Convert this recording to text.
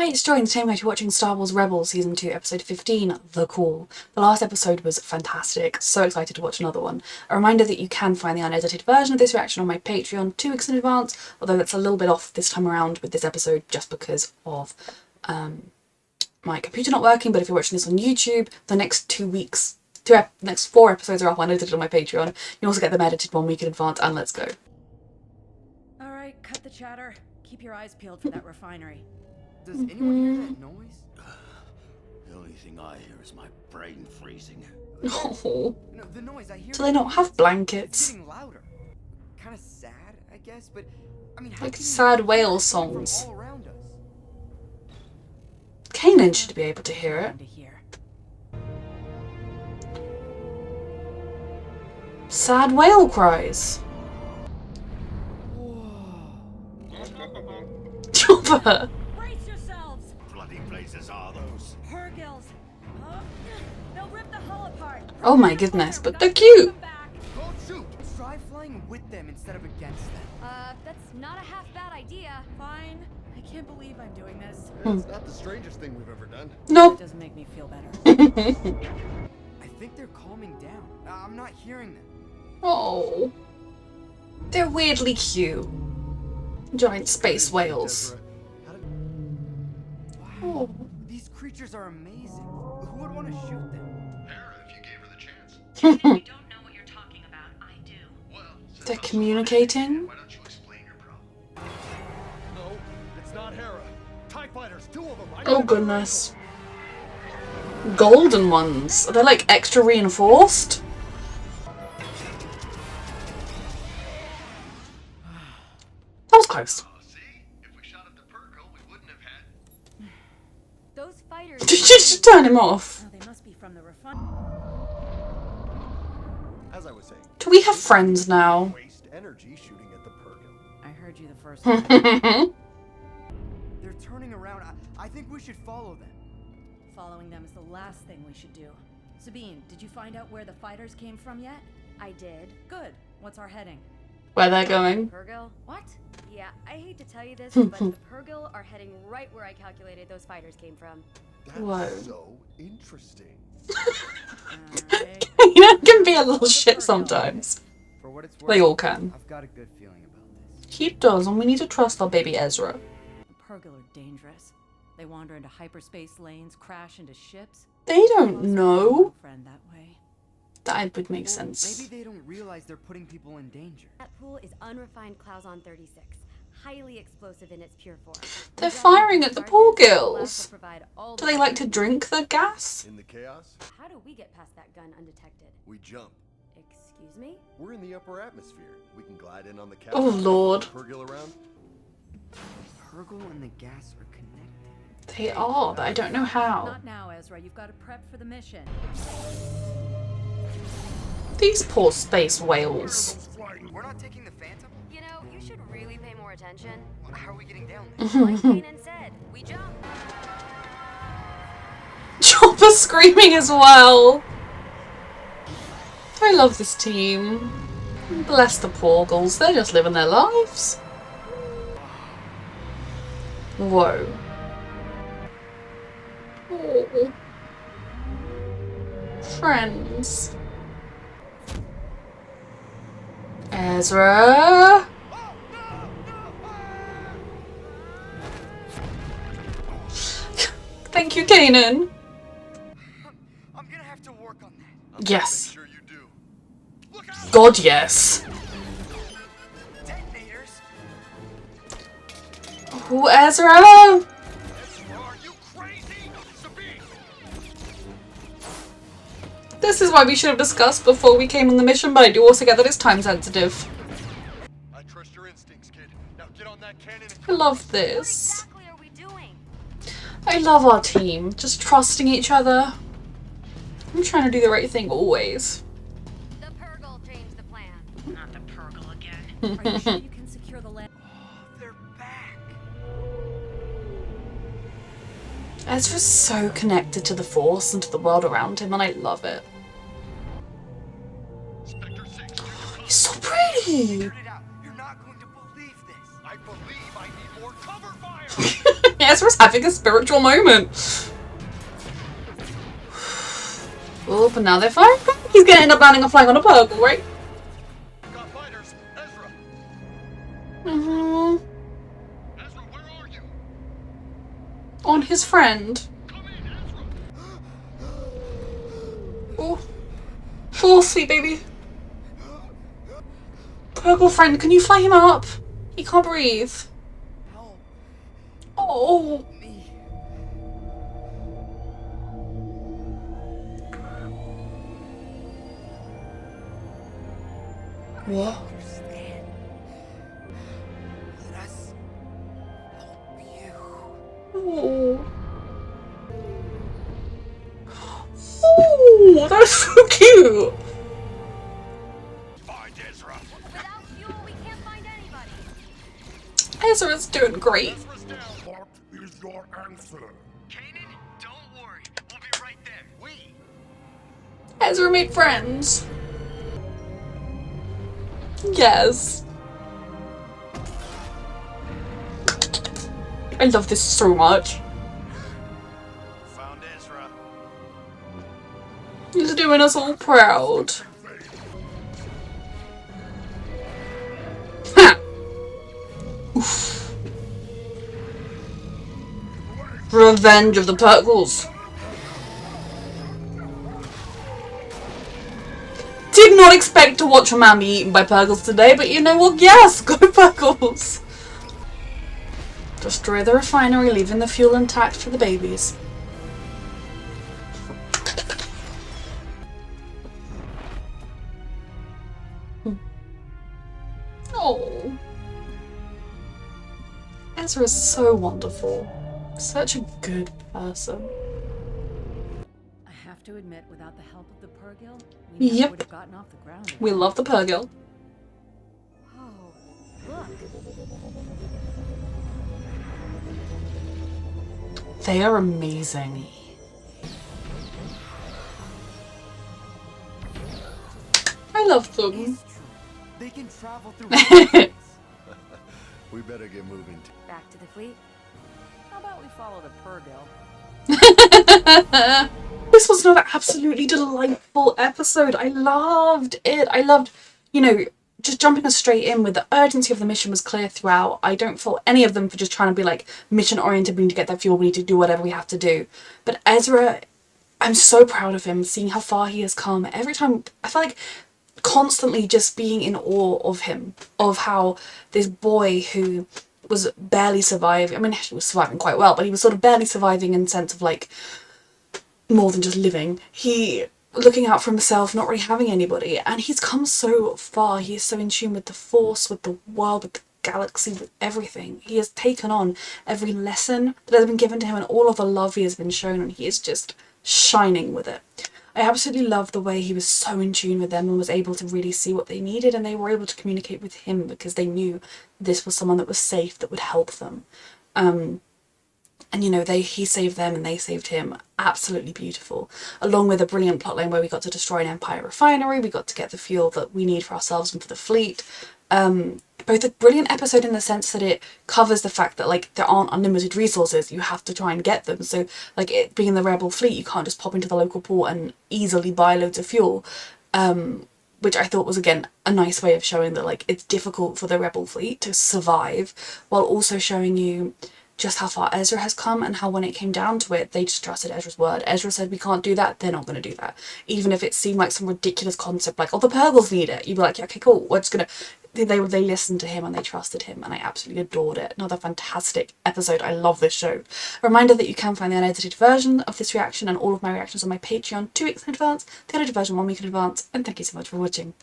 It's joined the same night you're watching Star Wars Rebels Season 2, Episode 15, The Call. The last episode was fantastic, so excited to watch another one. A reminder that you can find the unedited version of this reaction on my Patreon 2 weeks in advance, although that's a little bit off this time around with this episode just because of my computer not working, but if you're watching this on YouTube, the next 2 weeks, next 4 episodes are up unedited on my Patreon. You also get them edited 1 week in advance, and let's go. Alright, cut the chatter. Keep your eyes peeled for that refinery. Does anyone hear that noise? The only thing I hear is my brain freezing. Oh. No, the noise I hear. Do they not have blankets? It's getting louder. Kind of sad, I guess, but I mean, how Like can sad you whale hear it songs. from all around us? Kanan should be able to hear it. To hear. Sad whale cries. Chopper! Brace yourselves! Bloody places are those. Purgils! They'll rip the hull apart! Oh my goodness, but they're cute! Don't shoot! Try flying with them instead of against them. That's not a half bad idea. Fine. I can't believe I'm doing this. It's not the strangest thing we've ever done. It Nope. doesn't make me feel better. I think they're calming down. I'm not hearing them. Oh. They're weirdly cute. Giant space whales. Wow. Oh. These creatures are amazing. Who would want to shoot them? Hera, if you gave her the chance. You don't know what you're talking about. I do. Well, since They're I'm so communicating? uneducated, why don't you explain your problem? No, it's not Hera. TIE fighters, 2 of them. Oh goodness. Golden ones. Are they like extra reinforced? That was close. See? If we shot at the Purgle, we wouldn't have had... Those fighters. Did you just turn him off? Oh, they must be from the refinery. As I was saying, Do we have friends now? waste energy shooting at the Purgle. I heard you the first time. They're turning around. I think we should follow them. Following them is the last thing we should do. Sabine, did you find out where the fighters came from yet? I did. Good. What's our heading? Where they're going? Purgil? What? Yeah, I hate to tell you this, but the Purgil are heading right where I calculated those fighters came from. That's Whoa. so interesting. Alright. You know, it can be a little shit sometimes. For what it's worth, They all can. I've got a good feeling about this. He does, and we need to trust our baby Ezra. The Purgil are dangerous. They wander into hyperspace lanes, crash into ships. They don't know. Friend that way. That would make Well, sense. Maybe they don't realize they're putting people in danger. That pool is unrefined Clauson 36, highly explosive in its pure form. They're firing at the pool girls. Provide all Do they like to drink the gas? In the chaos, How do we get past that gun undetected? we jump. Excuse me? We're in the upper atmosphere. We can glide in on the cap. Oh, Lord. Purgle around. Purgle and the gas are connected. They are, but I don't know how. Not now, Ezra. You've got to prep for the mission. These poor space whales. We're not taking the Phantom? You know, you should really pay more attention. How are we getting down there? Like Kanan said, we jump. Chopper screaming as well. I love this team. Bless the Porgles, they're just living their lives. Whoa. Oh. Friends. Ezra. Thank you, Kanan. I'm gonna have to work on that. Yes. Make sure you do. Look out! God, yes. Detonators? Oh, Ezra. Are you crazy? Sabine! This is why we should have discussed before we came on the mission, but I do also get that it's time sensitive. I trust your instincts, kid. Now get on that cannon and I love What this. exactly are we doing? I love our team. Just trusting each other. I'm trying to do the right thing always. The Purgil changed the plan. Not the Purgil again. Are you sure you can secure the land? They're back. Ezra's so connected to the Force and to the world around him, and I love it. Spectre 6. He's so pretty! Figured it out. You're not going to believe this. I believe I need more cover fire! Ezra's having a spiritual moment. Oh, but now they're fine. He's gonna end up landing and flying on a Purgle, right? Got fighters! Ezra! Mm-hmm. Ezra, where are you? On his friend. Come in, Ezra! Oh. Oh, sweet baby. Purple friend, can you fly him up? He can't breathe. Help Oh. me. What? Understand. Let us help you. Oh. Oh, that's so cute. Find Ezra. Without fuel, we can't find anybody. Ezra's doing great. Ezra's down! What is your answer? Kanan, don't worry. We'll be right there. We. Ezra made friends. Yes. I love this so much. Found Ezra. He's doing us all proud. Ha! Oof. Revenge of the Purgles. Did not expect to watch a man be eaten by Purgles today, but you know what? Yes, go Purgles! Destroy the refinery, leaving the fuel intact for the babies. Oh. Ezra is so wonderful. Such a good person. I have to admit, without the help of the Purgill, we never Yep. would have gotten off the ground. We love the Purgill. Oh, look. They are amazing. I love them. It's true. They can travel through space. We better get moving. Back to the fleet. How about we follow the Purgill? This was another absolutely delightful episode. I loved it. I loved, you know, just jumping us straight in with the urgency of the mission was clear throughout. I don't fault any of them for just trying to be like mission oriented. We need to get that fuel. We need to do whatever we have to do. But Ezra, I'm so proud of him, seeing how far he has come. Every time, I feel like constantly just being in awe of him, of how this boy who was barely surviving, I mean, he was surviving quite well, but he was sort of barely surviving in the sense of like more than just living. He looking out for himself, not really having anybody, and he's come so far. He is so in tune with the Force, with the world, with the galaxy, with everything. He has taken on every lesson that has been given to him and all of the love he has been shown, and he is just shining with it. I absolutely love the way he was so in tune with them and was able to really see what they needed, and they were able to communicate with him because they knew this was someone that was safe, that would help them. And you know, he saved them and they saved him. Absolutely beautiful. Along with a brilliant plotline where we got to destroy an Empire refinery, we got to get the fuel that we need for ourselves and for the fleet. Both a brilliant episode in the sense that it covers the fact that like there aren't unlimited resources, you have to try and get them. So like it being the rebel fleet, you can't just pop into the local port and easily buy loads of fuel. Which I thought was again a nice way of showing that like it's difficult for the rebel fleet to survive, while also showing you just how far Ezra has come and how when it came down to it, they just trusted Ezra's word. Ezra said, we can't do that, they're not going to do that. Even if it seemed like some ridiculous concept like, oh, the Purgles need it. You'd be like, yeah, okay, cool, we're just going to... They listened to him and they trusted him, and I absolutely adored it. Another fantastic episode. I love this show. A reminder that you can find the unedited version of this reaction and all of my reactions on my Patreon 2 weeks in advance, the edited version 1 week in advance, and thank you so much for watching.